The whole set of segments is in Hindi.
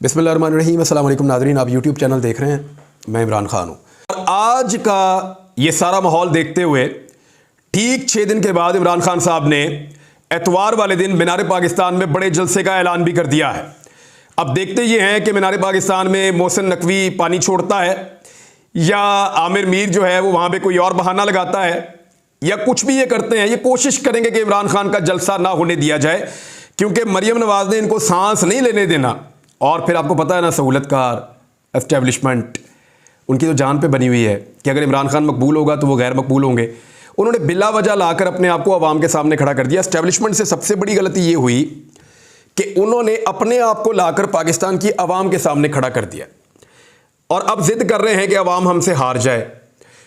बिस्मिल्लाहिर्रहमानिर्रहीम। अस्सलाम वालेकुम नाज़रीन, आप यूट्यूब चैनल देख रहे हैं, मैं इमरान खान हूँ। और आज का ये सारा माहौल देखते हुए ठीक 6 दिन के बाद इमरान खान साहब ने एतवार वाले दिन मीनार पाकिस्तान में बड़े जलसे का ऐलान भी कर दिया है। अब देखते ये हैं कि मीनार पाकिस्तान में मोहसिन नकवी पानी छोड़ता है या आमिर मीर जो है वो वहाँ पे कोई और बहाना लगाता है या कुछ भी ये करते हैं। ये कोशिश करेंगे कि इमरान खान का जलसा ना होने दिया जाए, क्योंकि मरियम नवाज ने इनको सांस नहीं लेने देना। और फिर आपको पता है ना, सहूलतकार एस्टेब्लिशमेंट उनकी तो जान पे बनी हुई है कि अगर इमरान खान मकबूल होगा तो वो गैर मकबूल होंगे। उन्होंने बिला वजह लाकर अपने आप को अवाम के सामने खड़ा कर दिया। एस्टेब्लिशमेंट से सबसे बड़ी गलती ये हुई कि उन्होंने अपने आप को लाकर पाकिस्तान की अवाम के सामने खड़ा कर दिया और अब जिद कर रहे हैं कि अवाम हमसे हार जाए।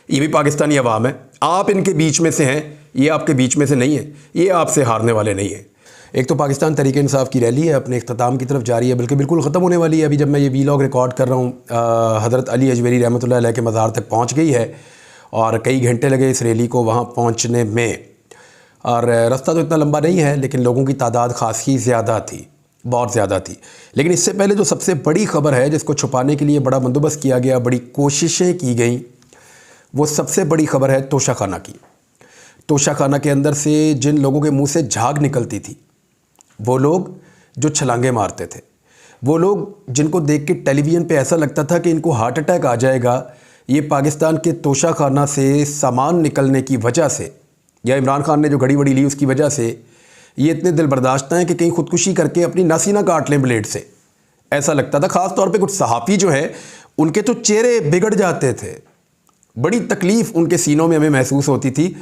ये भी पाकिस्तानी अवाम है, आप इनके बीच में से हैं, ये आपके बीच में से नहीं है, ये आपसे हारने वाले नहीं हैं। एक तो पाकिस्तान तहरीक इंसाफ की रैली है, अपने इख्तिताम की तरफ जारी है, बल्कि बिल्कुल ख़त्म होने वाली है। अभी जब मैं ये वीलॉग रिकॉर्ड कर रहा हूँ, हज़रत अली अजमेरी रहमतुल्लाह अलैह के मज़ार तक पहुँच गई है और कई घंटे लगे इस रैली को वहाँ पहुँचने में। और रास्ता तो इतना लंबा नहीं है, लेकिन लोगों की तादाद खासी ज़्यादा थी, बहुत ज़्यादा थी। लेकिन इससे पहले जो सबसे बड़ी ख़बर है, जिसको छुपाने के लिए बड़ा बंदोबस्त किया गया, बड़ी कोशिशें की गई, वो सबसे बड़ी ख़बर है तोशाखाना की। तोशाखाना के अंदर से जिन लोगों के मुंह से झाग निकलती थी, वो लोग जो छलांगे मारते थे, वो लोग जिनको देख के टेलीविज़न पे ऐसा लगता था कि इनको हार्ट अटैक आ जाएगा, ये पाकिस्तान के तोशाखाना से सामान निकलने की वजह से या इमरान खान ने जो घड़ी वड़ी ली उसकी वजह से ये इतने दिल बर्दाश्त हैं कि कहीं ख़ुदकुशी करके अपनी नासी ना काट लें ब्लेड से। ऐसा लगता था। ख़ास तौर पे कुछ सहाफ़ी जो है, उनके तो चेहरे बिगड़ जाते थे, बड़ी तकलीफ़ उनके सीनों में हमें महसूस होती थी।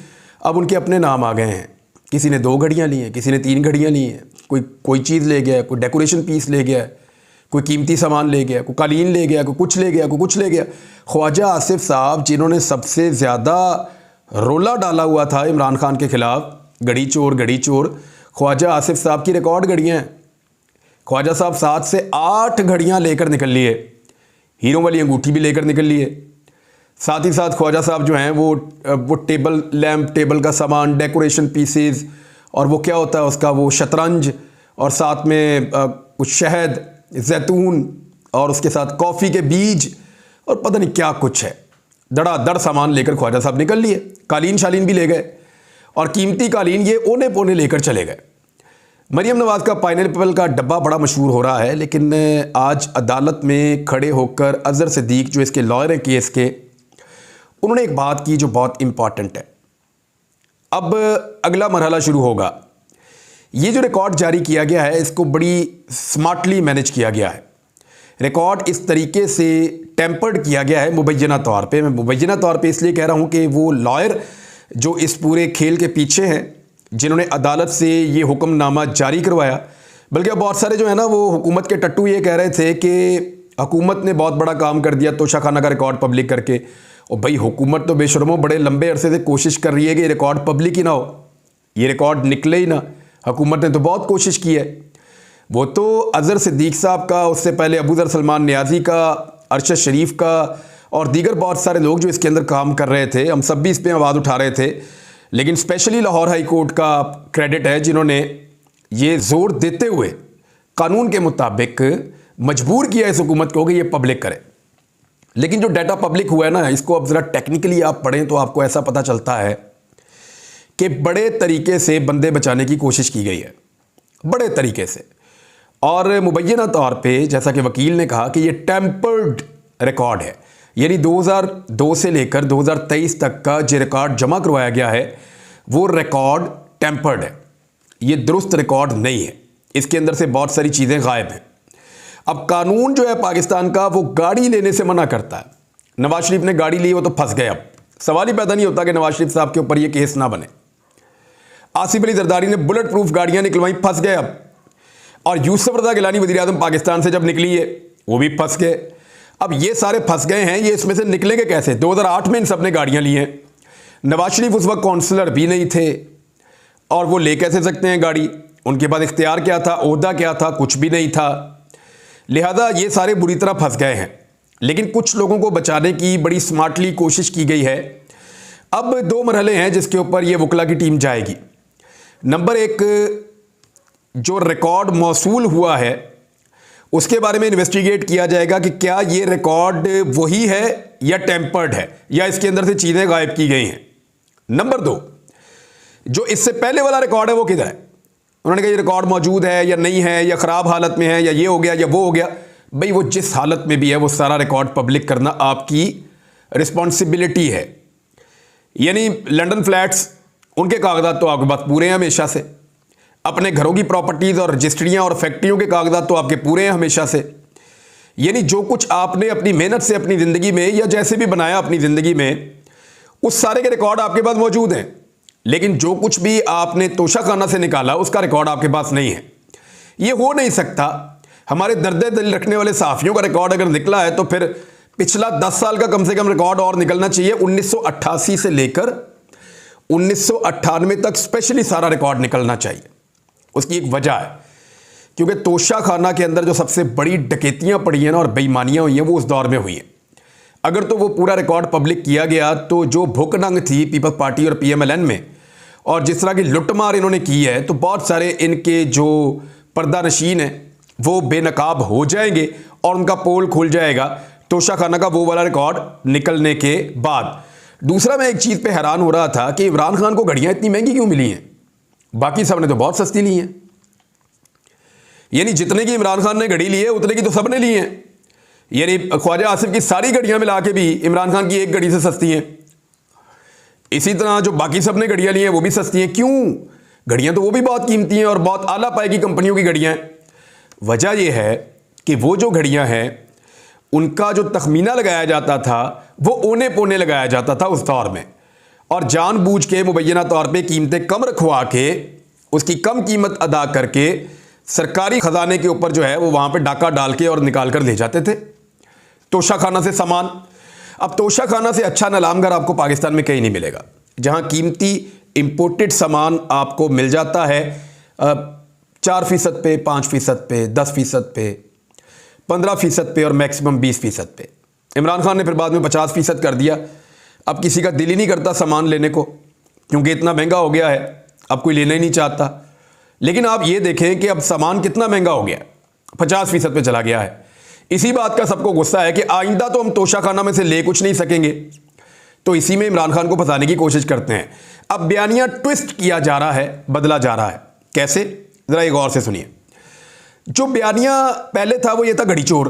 अब उनके अपने नाम आ गए हैं, किसी ने 2 घड़ियाँ ली हैं, किसी ने 3 घड़ियाँ ली हैं, कोई चीज़ ले गया, कोई डेकोरेशन पीस ले गया, कोई कीमती सामान ले गया, कोई कालीन ले गया, कोई कुछ ले गया, कोई कुछ ले गया। ख्वाजा आसिफ साहब, जिन्होंने सबसे ज़्यादा रोला डाला हुआ था इमरान खान के ख़िलाफ़, घड़ी चोर, ख्वाजा आसिफ साहब की रिकॉर्ड घड़ियाँ हैं। ख्वाजा साहब 7 से 8 घड़ियाँ लेकर निकल लिए, हीरों वाली अंगूठी भी लेकर निकल लिए। साथ ही साथ ख्वाजा साहब जो हैं वो टेबल लैम्प, टेबल का सामान, डेकोरेशन पीसेस, और वो क्या होता है उसका, वो शतरंज, और साथ में कुछ शहद, जैतून, और उसके साथ कॉफ़ी के बीज, और पता नहीं क्या कुछ है। धड़ाधड़ सामान लेकर ख्वाजा साहब निकल लिए। कालीन शालीन भी ले गए, और कीमती कालीन ये ओने पोने लेकर चले गए। मरियम नवाज़ का पाइनएप्पल का डब्बा बड़ा मशहूर हो रहा है, लेकिन आज अदालत में खड़े होकर अज़हर सिद्दीक जो इसके लॉयर हैं केस के, उन्होंने एक बात की जो बहुत इम्पॉर्टेंट है। अब अगला मरहला शुरू होगा। ये जो रिकॉर्ड जारी किया गया है, इसको बड़ी स्मार्टली मैनेज किया गया है। रिकॉर्ड इस तरीके से टेम्पर्ड किया गया है मुबैना तौर पे। मैं मुबैना तौर पे इसलिए कह रहा हूँ कि वो लॉयर जो इस पूरे खेल के पीछे हैं, जिन्होंने अदालत से ये हुक्मनामा जारी करवाया, बल्कि अब बहुत सारे जो है ना, वो हुकूमत के टट्टू ये कह रहे थे कि हुकूमत ने बहुत बड़ा काम कर दिया तोशाखाना का रिकॉर्ड पब्लिक करके। और भाई, हुकूमत तो बेशर्मों बड़े लंबे अरसे से कोशिश कर रही है कि ये रिकॉर्ड पब्लिक ही ना हो, ये रिकॉर्ड निकले ही ना। हुकूमत ने तो बहुत कोशिश की है। वो तो अज़हर सिद्दीक साहब का, उससे पहले अबू ज़र सलमान नियाज़ी का, अरशद शरीफ का, और दीगर बहुत सारे लोग जो इसके अंदर काम कर रहे थे, हम सब भी इस पर आवाज़ उठा रहे थे। लेकिन स्पेशली लाहौर हाई कोर्ट का क्रेडिट है, जिन्होंने ये ज़ोर देते हुए कानून के मुताबिक मजबूर किया इस हुकूमत को कि ये पब्लिक करे। लेकिन जो डाटा पब्लिक हुआ है ना, इसको अब ज़रा टेक्निकली आप पढ़ें तो आपको ऐसा पता चलता है कि बड़े तरीके से बंदे बचाने की कोशिश की गई है, बड़े तरीके से। और मुबैना तौर पे जैसा कि वकील ने कहा कि ये टेम्पर्ड रिकॉर्ड है, यानी 2002 से लेकर 2023 तक का जो रिकॉर्ड जमा करवाया गया है, वो रिकॉर्ड टेम्पर्ड है, ये दुरुस्त रिकॉर्ड नहीं है। इसके अंदर से बहुत सारी चीज़ें गायब हैं। अब कानून जो है पाकिस्तान का, वो गाड़ी लेने से मना करता है। नवाज शरीफ ने गाड़ी ली, वो तो फंस गए। अब सवाल ही पैदा नहीं होता कि नवाज शरीफ साहब के ऊपर ये केस ना बने। आसिफ अली जरदारी ने बुलेट प्रूफ गाड़ियां निकलवाई, फंस गए अब। और यूसुफ रज़ा गिलानी वज़ीर आज़म पाकिस्तान से जब निकली है, वो भी फंस गए। अब ये सारे फंस गए हैं, ये इसमें से निकलेंगे कैसे? 2008 में इन सब ने गाड़ियाँ ली हैं। नवाज शरीफ उस वक्त काउंसलर भी नहीं थे, और वो ले कैसे सकते हैं गाड़ी? उनके पास इख्तियार क्या था, ओहदा क्या था? कुछ भी नहीं था। लिहाजा ये सारे बुरी तरह फंस गए हैं। लेकिन कुछ लोगों को बचाने की बड़ी स्मार्टली कोशिश की गई है। अब 2 मरहले हैं जिसके ऊपर ये वकला की टीम जाएगी। नंबर 1, जो रिकॉर्ड मौसूल हुआ है उसके बारे में इन्वेस्टिगेट किया जाएगा कि क्या ये रिकॉर्ड वही है या टेम्पर्ड है या इसके अंदर से चीज़ें गायब की गई हैं। नंबर 2, जो इससे पहले वाला रिकॉर्ड है वो किधर है? उन्होंने कहा ये रिकॉर्ड मौजूद है या नहीं है, या ख़राब हालत में है, या ये हो गया या वो हो गया। भाई वो जिस हालत में भी है वो सारा रिकॉर्ड पब्लिक करना आपकी रिस्पॉन्सिबिलिटी है। यानी लंदन फ्लैट्स, उनके कागजात तो आपके पास पूरे हैं हमेशा से, अपने घरों की प्रॉपर्टीज़ और रजिस्ट्रियाँ और फैक्ट्रियों के कागजात तो आपके पूरे हैं हमेशा से। यानी जो कुछ आपने अपनी मेहनत से अपनी ज़िंदगी में या जैसे भी बनाया अपनी ज़िंदगी में, उस सारे के रिकॉर्ड आपके पास मौजूद हैं। लेकिन जो कुछ भी आपने तोशाखाना से निकाला उसका रिकॉर्ड आपके पास नहीं है। ये हो नहीं सकता। हमारे दर्द दिल रखने वाले सहाफ़ियों का रिकॉर्ड अगर निकला है तो फिर पिछला 10 साल का कम से कम रिकॉर्ड और निकलना चाहिए। 1988 से लेकर 1998 तक स्पेशली सारा रिकॉर्ड निकलना चाहिए। उसकी एक वजह है, क्योंकि तोशाखाना के अंदर जो सबसे बड़ी डकैतियां पड़ी हैं ना और बेईमानियां हुई हैं वो उस दौर में हुई हैं। अगर तो वो पूरा रिकॉर्ड पब्लिक किया गया तो जो भुखनंग थी पीपल्स पार्टी और पीएमएलएन में, और जिस तरह की लुटमार इन्होंने की है, तो बहुत सारे इनके जो पर्दानशीन हैं वो बेनकाब हो जाएंगे और उनका पोल खुल जाएगा तोशाखाना का वो वाला रिकॉर्ड निकलने के बाद। दूसरा, मैं एक चीज़ पे हैरान हो रहा था कि इमरान खान को घड़ियाँ इतनी महंगी क्यों मिली हैं? बाकी सब ने तो बहुत सस्ती ली हैं। यानी जितने की इमरान खान ने घड़ी ली है उतने की तो सब ने ली हैं। यानी ख्वाजा आसिफ की सारी घड़ियाँ मिला के भी इमरान खान की एक घड़ी से सस्ती हैं। इसी तरह जो बाकी सब ने घड़ियाँ ली हैं वो भी सस्ती हैं। क्यों? घड़ियाँ तो वो भी बहुत कीमती हैं और बहुत आला पाए की कंपनियों की घड़ियाँ हैं। वजह यह है कि वो जो घड़ियाँ हैं उनका जो तखमीना लगाया जाता था वो ओने पोने लगाया जाता था उस दौर में, और जानबूझ के मुबैना तौर पे कीमतें कम रखवा के उसकी कम कीमत अदा करके सरकारी ख़जाने के ऊपर जो है वो वहाँ पे डाका डाल के और निकाल कर ले जाते थे तोशाखाना से सामान। अब तोशाखाना से अच्छा नीलामगर आपको पाकिस्तान में कहीं नहीं मिलेगा, जहाँ कीमती इम्पोर्टेड सामान आपको मिल जाता है 4% पे, 5% पे, 10% पे, 15% पे और मैक्सिमम 20% पे। इमरान खान ने फिर बाद में 50% कर दिया। अब किसी का दिल ही नहीं करता सामान लेने को, क्योंकि इतना महंगा हो गया है, अब कोई लेना ही नहीं चाहता। लेकिन आप ये देखें कि अब सामान कितना महंगा हो गया, 50% पे चला गया है। इसी बात का सबको गुस्सा है कि आइंदा तो हम तोशाखाना में से ले कुछ नहीं सकेंगे, तो इसी में इमरान खान को फंसाने की कोशिश करते हैं। अब बयानिया ट्विस्ट किया जा रहा है, बदला जा रहा है। कैसे? ज़रा एक गौर से सुनिए। जो बयानिया पहले था वो ये था घड़ी चोर,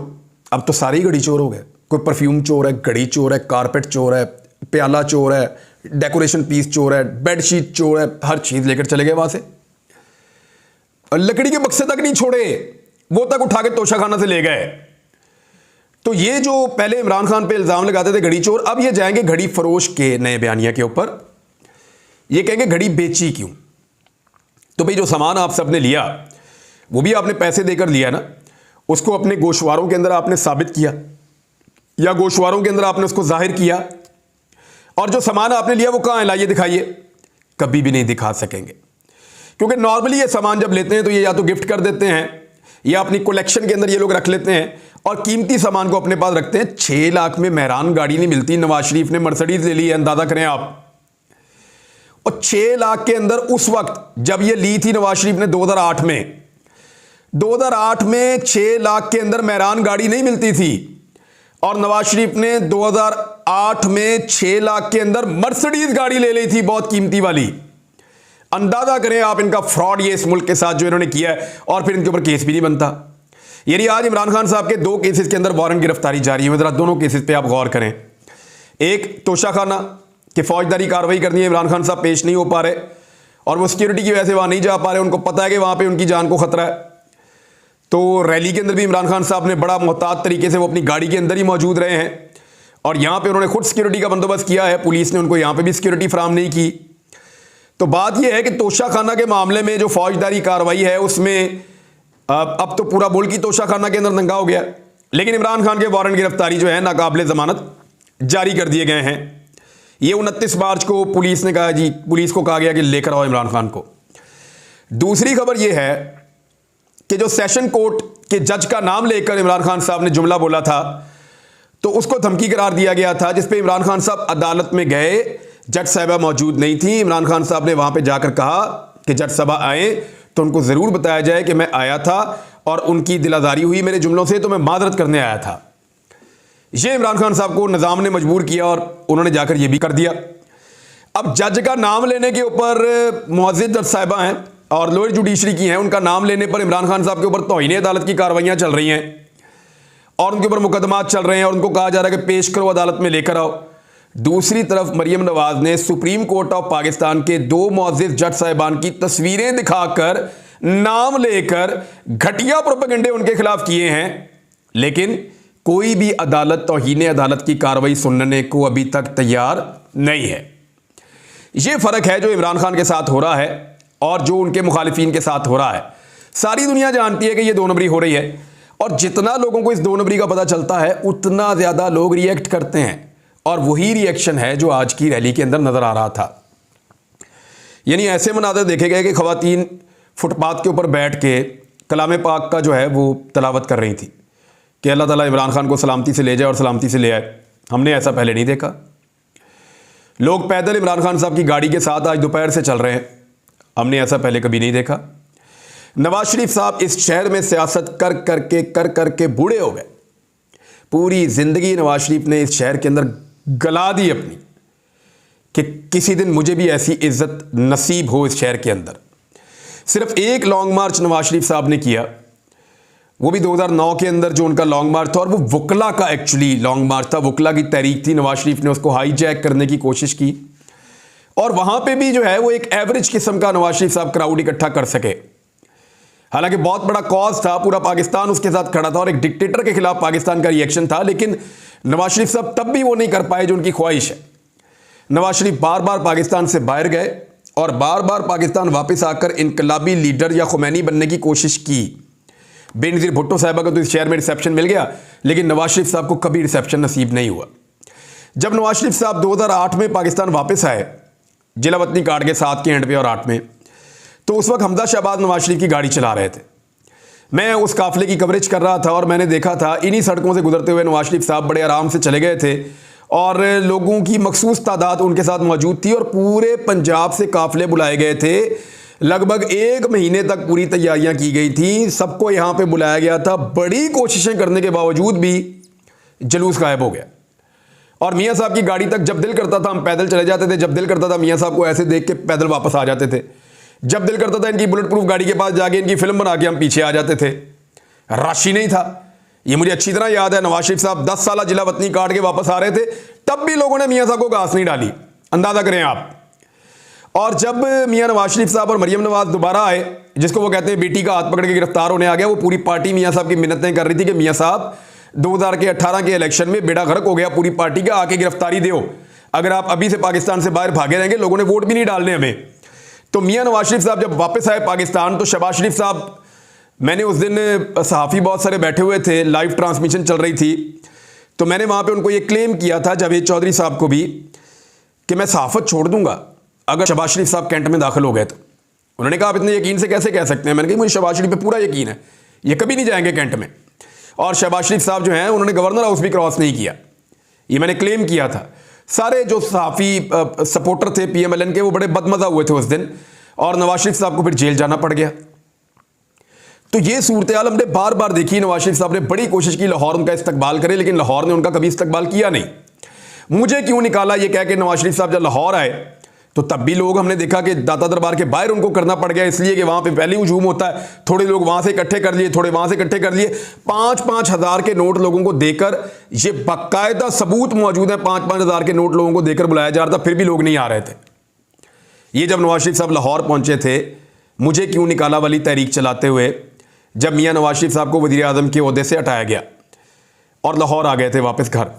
अब तो सारे ही घड़ी चोर हो गए। कोई परफ्यूम चोर है, घड़ी चोर है, कारपेट चोर है, प्याला चोर है, डेकोरेशन पीस चोर है, बेडशीट चोर है, हर चीज़ लेकर चले गए वहाँ से। लकड़ी के बक्से तक नहीं छोड़े, वो तक उठा के तोशाखाना से ले गए। तो ये जो पहले इमरान खान पे इल्ज़ाम लगाते थे घड़ी चोर, अब ये जाएंगे घड़ी फरोश के नए बयानिया के ऊपर। ये कहेंगे घड़ी बेची क्यों? तो भाई जो सामान आप सबने लिया वो भी आपने पैसे देकर लिया ना, उसको अपने गोशवारों के अंदर आपने साबित किया या गोशवारों के अंदर आपने उसको जाहिर किया, और जो सामान आपने लिया वो कहाँ है, लाइए दिखाइए। कभी भी नहीं दिखा सकेंगे, क्योंकि नॉर्मली ये सामान जब लेते हैं तो ये या तो गिफ्ट कर देते हैं या अपनी कलेक्शन के अंदर ये लोग रख लेते हैं और कीमती सामान को अपने पास रखते हैं। 6 लाख में मेहरान गाड़ी नहीं मिलती, नवाज शरीफ ने मर्सिडीज ले ली है, अंदाजा करें आप। और 6 लाख के अंदर उस वक्त जब ये ली थी नवाज शरीफ ने 2008 में 6 लाख के अंदर मेहरान गाड़ी नहीं मिलती थी, और नवाज शरीफ ने 2008 में 6 लाख के अंदर मर्सिडीज गाड़ी ले ली थी, बहुत कीमती वाली। अंदाजा करें आप इनका फ्रॉड ये इस मुल्क के साथ जो इन्होंने किया है, और फिर इनके ऊपर केस भी नहीं बनता। यानी आज इमरान खान साहब के 2 केसेस के अंदर वारंट गिरफ्तारी जारी है। जरा दोनों केसेस पे आप गौर करें। एक तोशाखाना कि फौजदारी कार्रवाई करनी है, इमरान खान साहब पेश नहीं हो पा रहे और वो सिक्योरिटी की वजह से वहाँ नहीं जा पा रहे, उनको पता है कि वहाँ पे उनकी जान को खतरा है। तो रैली के अंदर भी इमरान खान साहब ने बड़ा मोहतात तरीके से वो अपनी गाड़ी के अंदर ही मौजूद रहे हैं, और यहाँ पे उन्होंने खुद सिक्योरिटी का बंदोबस्त किया है, पुलिस ने उनको यहाँ पे भी सिक्योरिटी फराहम नहीं की। तो बात यह है कि तोशाखाना के मामले में जो फौजदारी कार्रवाई है उसमें अब तो पूरा मुल्क ही तोशाखाना के अंदर दंगा हो गया, लेकिन इमरान खान के वारंट गिरफ्तारी जो है नाकाबिले जमानत जारी कर दिए गए हैं। ये 29 मार्च को पुलिस ने कहा, जी पुलिस को कहा गया कि लेकर आओ इमरान खान को। दूसरी खबर यह है कि जो सेशन कोर्ट के जज का नाम लेकर इमरान खान साहब ने जुमला बोला था तो उसको धमकी करार दिया गया था, जिसपे इमरान खान साहब अदालत में गए, जज साहबा मौजूद नहीं थी। इमरान खान साहब ने वहां पे जाकर कहा कि जज साहबा आए तो उनको ज़रूर बताया जाए कि मैं आया था और उनकी दिलादारी हुई मेरे जुमलों से, तो मैं मादरत करने आया था। ये इमरान खान साहब को निज़ाम ने मजबूर किया और उन्होंने जाकर ये भी कर दिया। अब जज का नाम लेने के ऊपर मुअज़्ज़िज़ जज साहिबा हैं और लोअर जुडिशरी की हैं, उनका नाम लेने पर इमरान खान साहब के ऊपर तौहीन अदालत की कार्रवाइयाँ चल रही हैं और उनके ऊपर मुकदमात चल रहे हैं और उनको कहा जा रहा है कि पेश करो, अदालत में लेकर आओ। दूसरी तरफ मरियम नवाज ने सुप्रीम कोर्ट ऑफ पाकिस्तान के 2 मुअज़्ज़िज़ जज साहिबान की तस्वीरें दिखाकर, नाम लेकर घटिया प्रोपेगेंडे उनके खिलाफ किए हैं, लेकिन कोई भी अदालत तौहीन अदालत की कार्रवाई सुनने को अभी तक तैयार नहीं है। यह फ़र्क है जो इमरान खान के साथ हो रहा है और जो उनके मुखालिफिन के साथ हो रहा है। सारी दुनिया जानती है कि यह 2 नंबरी हो रही है और जितना लोगों को इस 2 नंबरी का पता चलता है उतना ज़्यादा लोग रिएक्ट करते हैं और वही रिएक्शन है जो आज की रैली के अंदर नज़र आ रहा था। यानी ऐसे मनाज़र देखे गए कि ख़वातीन फुटपाथ के ऊपर बैठ के कलाम पाक का जो है वो तलावत कर रही थी कि अल्लाह ताला इमरान खान को सलामती से ले जाए और सलामती से ले आए। हमने ऐसा पहले नहीं देखा। लोग पैदल इमरान खान साहब की गाड़ी के साथ आज दोपहर से चल रहे हैं, हमने ऐसा पहले कभी नहीं देखा। नवाज शरीफ साहब इस शहर में सियासत कर करके बूढ़े हो गए। पूरी ज़िंदगी नवाज शरीफ ने इस शहर के अंदर गला दी अपनी कि किसी दिन मुझे भी ऐसी इज्जत नसीब हो इस शहर के अंदर। सिर्फ एक लॉन्ग मार्च नवाज शरीफ साहब ने किया, वो भी 2009 के अंदर जो उनका लॉन्ग मार्च था, और वो वकला का एक्चुअली लॉन्ग मार्च था, वकला की तहरीक थी। नवाज शरीफ ने उसको हाईजैक करने की कोशिश की और वहां पे भी जो है वो एक एवरेज किस्म का नवाज शरीफ साहब क्राउड इकट्ठा कर सके। हालांकि बहुत बड़ा कॉज था, पूरा पाकिस्तान उसके साथ खड़ा था और एक डिक्टेटर के खिलाफ पाकिस्तान का रिएक्शन था, लेकिन नवाज शरीफ साहब तब भी वो नहीं कर पाए जो उनकी ख्वाहिश है। नवाज शरीफ बार बार पाकिस्तान से बाहर गए और बार बार पाकिस्तान वापस आकर इनकलाबी लीडर या खुमैनी बनने की कोशिश की। बेनज़ीर भुट्टो साहिबा को तो इस शहर में रिसेप्शन मिल गया, लेकिन नवाज शरीफ साहब को कभी रिसेप्शन नसीब नहीं हुआ। जब नवाज शरीफ साहब 2008 में पाकिस्तान वापस आए, जिला वतनी कार्ड के 7 के एंड पे और 8 में, तो उस वक्त हमजा शहबाज नवाज शरीफ की गाड़ी चला रहे थे। मैं उस काफिले की कवरेज कर रहा था और मैंने देखा था इन्हीं सड़कों से गुजरते हुए नवाज शरीफ साहब बड़े आराम से चले गए थे और लोगों की मखसूस तादाद उनके साथ मौजूद थी और पूरे पंजाब से काफिले बुलाए गए थे। लगभग 1 महीने तक पूरी तैयारियां की गई थी, सबको यहां पे बुलाया गया था। बड़ी कोशिशें करने के बावजूद भी जुलूस गायब हो गया और मियाँ साहब की गाड़ी तक जब दिल करता था हम पैदल चले जाते थे, जब दिल करता था मियाँ साहब को ऐसे देख के पैदल वापस आ जाते थे, जब दिल करता था इनकी बुलेट प्रूफ गाड़ी के पास जाके इनकी फिल्म बना के हम पीछे आ जाते थे। रश ही नहीं था। ये मुझे अच्छी तरह याद है, नवाज शरीफ साहब 10 साल जिला वतनी काट के वापस आ रहे थे, तब भी लोगों ने मियाँ साहब को घास नहीं डाली, अंदाजा करें आप। और जब मियाँ नवाज शरीफ साहब और मरियम नवाज दोबारा आए, जिसको वो कहते हैं बेटी का हाथ पकड़ के गिरफ्तार होने आ गया, वो पूरी पार्टी मियाँ साहब की मिन्नतें कर रही थी कि मियाँ साहब 2018 के इलेक्शन में बेड़ा गर्क हो गया पूरी पार्टी का, आके गिरफ्तारी दो, अगर आप अभी से पाकिस्तान से बाहर भागे रहेंगे लोगों ने वोट भी नहीं डालने हमें। तो मियाँ नवाज शरीफ साहब जब वापस आए पाकिस्तान, तो शहबाज शरीफ साहब, मैंने उस दिन सहाफ़ी बहुत सारे बैठे हुए थे, लाइव ट्रांसमिशन चल रही थी, तो मैंने वहाँ पे उनको ये क्लेम किया था जावेद चौधरी साहब को भी कि मैं सहाफ़त छोड़ दूंगा अगर शहबाज शरीफ साहब कैंट में दाखिल हो गए। तो उन्होंने कहा आप इतने यकीन से कैसे कह सकते हैं? मैंने कहा मुझे शहबाज शरीफ पे पूरा यकीन है, ये कभी नहीं जाएंगे कैंट में। और शहबाज शरीफ साहब जो हैं उन्होंने गवर्नर हाउस भी क्रॉस नहीं किया, ये मैंने क्लेम किया था। सारे जो सहाफ़ी सपोर्टर थे PMLN के, वो बड़े बदमज़ा हुए थे उस दिन और नवाज शरीफ साहब को फिर जेल जाना पड़ गया। तो ये सूरत हाल हमने बार बार देखी। नवाज शरीफ साहब ने बड़ी कोशिश की लाहौर उनका इस्तकबाल करे, लेकिन लाहौर ने उनका कभी इस्तकबाल किया नहीं। मुझे क्यों निकाला ये कह के नवाज शरीफ साहब जब लाहौर आए, तो तब भी लोग, हमने देखा कि दाता दरबार के बाहर उनको करना पड़ गया, इसलिए कि वहां पे पहले हुजूम होता है, थोड़े लोग वहां से इकट्ठे कर लिए, थोड़े वहां से इकट्ठे कर लिए। 5-5 हज़ार के नोट लोगों को देकर, ये बाकायदा सबूत मौजूद है, 5-5 हज़ार के नोट लोगों को देकर बुलाया जा रहा था, फिर भी लोग नहीं आ रहे थे। ये जब नवाज शरीफ साहब लाहौर पहुंचे थे, मुझे क्यों निकाला वाली तहरीक चलाते हुए, जब मियाँ नवाज शरीफ साहब को वज़ीर आज़म के ओहदे से हटाया गया और लाहौर आ गए थे वापस घर।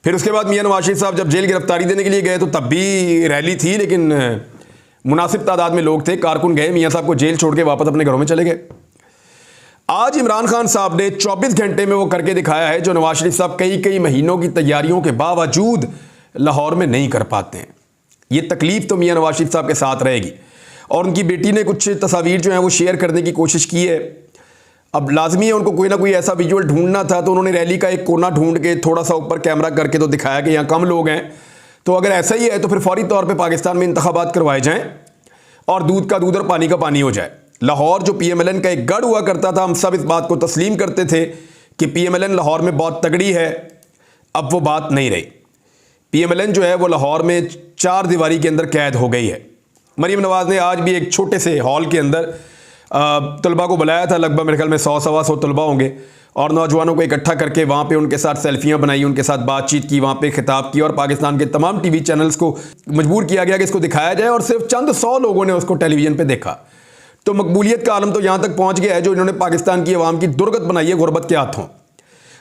फिर उसके बाद मियाँ नवाज शरीफ साहब जब जेल गिरफ्तारी देने के लिए गए, तो तब भी रैली थी, लेकिन मुनासिब तादाद में लोग थे, कारकुन गए, मियाँ साहब को जेल छोड़ के वापस अपने घरों में चले गए। आज इमरान खान साहब ने 24 घंटे में वो करके दिखाया है जो नवाज शरीफ साहब कई महीनों की तैयारियों के बावजूद लाहौर में नहीं कर पाते हैं। ये तकलीफ तो मियाँ नवाज शरीफ साहब के साथ रहेगी। और उनकी बेटी ने कुछ तस्वीर जो है वो शेयर करने की कोशिश की है। अब लाजमी है उनको कोई ना कोई ऐसा विजुअल ढूंढना था, तो उन्होंने रैली का एक कोना ढूंढ के थोड़ा सा ऊपर कैमरा करके तो दिखाया कि यहाँ कम लोग हैं। तो अगर ऐसा ही है तो फिर फौरी तौर पे पाकिस्तान में इंतखाबात करवाए जाएं और दूध का दूध और पानी का पानी हो जाए। लाहौर जो PMLN का एक गढ़ हुआ करता था, हम सब इस बात को तस्लीम करते थे कि PMLN लाहौर में बहुत तगड़ी है। अब वो बात नहीं रही। PMLN जो है वो लाहौर में 4 दीवारी के अंदर कैद हो गई है। मरीम नवाज़ ने आज भी एक छोटे से हॉल के अंदर तलबा को बुलाया था, लगभग मेरे ख्याल में 100-125 तलबा होंगे, और नौजवानों को इकट्ठा करके वहाँ पे उनके साथ सेल्फियाँ बनाई, उनके साथ बातचीत की, वहाँ पे खिताब किया, और पाकिस्तान के तमाम TV चैनल्स को मजबूर किया गया कि इसको दिखाया जाए, और सिर्फ चंद 100 लोगों ने उसको टेलीविज़न पे देखा। तो मकबूलियत का आलम तो यहाँ तक पहुँच गया है जो इन्होंने पाकिस्तान की अवाम की दुर्गत बनाई है गुरबत के हाथों।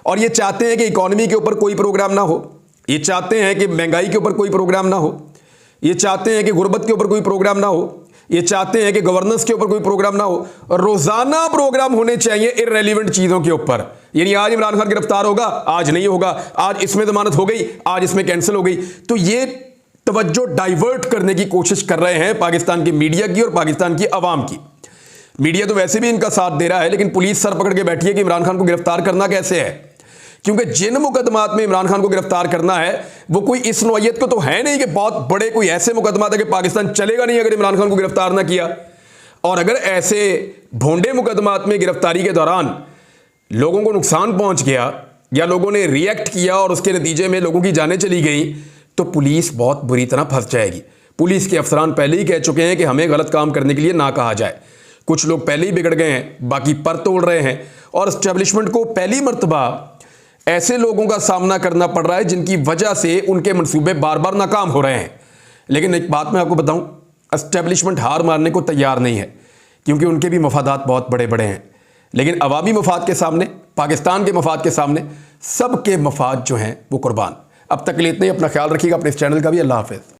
और ये चाहते हैं कि इकॉनमी के ऊपर कोई प्रोग्राम ना हो, ये चाहते हैं कि महंगाई के ऊपर कोई प्रोग्राम ना हो, ये चाहते हैं कि गुरबत के ऊपर कोई प्रोग्राम ना हो, ये चाहते हैं कि गवर्नेंस के ऊपर कोई प्रोग्राम ना हो। रोजाना प्रोग्राम होने चाहिए इररेलेवेंट चीजों के ऊपर। यानी आज इमरान खान गिरफ्तार होगा, आज नहीं होगा, आज इसमें जमानत हो गई, आज इसमें कैंसिल हो गई। तो ये तवज्जो डाइवर्ट करने की कोशिश कर रहे हैं पाकिस्तान की मीडिया की और पाकिस्तान की अवाम की। मीडिया तो वैसे भी इनका साथ दे रहा है, लेकिन पुलिस सर पकड़ के बैठी है कि इमरान खान को गिरफ्तार करना कैसे है, क्योंकि जिन मुकदमात में इमरान खान को गिरफ्तार करना है वो कोई इस नौयत को तो है नहीं कि बहुत बड़े कोई ऐसे मुकदमात है कि पाकिस्तान चलेगा नहीं अगर इमरान खान को गिरफ्तार ना किया। और अगर ऐसे भोंडे मुकदमात में गिरफ्तारी के दौरान लोगों को नुकसान पहुंच गया या लोगों ने रिएक्ट किया और उसके नतीजे में लोगों की जानें चली गई, तो पुलिस बहुत बुरी तरह फंस जाएगी। पुलिस के अफसरान पहले ही कह चुके हैं कि हमें गलत काम करने के लिए ना कहा जाए। कुछ लोग पहले ही बिगड़ गए हैं, बाकी पर तोड़ रहे हैं, और एस्टेब्लिशमेंट को पहली मर्तबा ऐसे लोगों का सामना करना पड़ रहा है जिनकी वजह से उनके मंसूबे बार बार नाकाम हो रहे हैं। लेकिन एक बात मैं आपको बताऊं, एस्टेब्लिशमेंट हार मारने को तैयार नहीं है, क्योंकि उनके भी मफादात बहुत बड़े बड़े हैं। लेकिन अवामी मफाद के सामने, पाकिस्तान के मफाद के सामने सबके मफाद जो हैं वो कुर्बान। अब तक के लिए इतना ही। अपना ख्याल रखिएगा, अपने इस चैनल का भी। अल्लाह हाफिज़।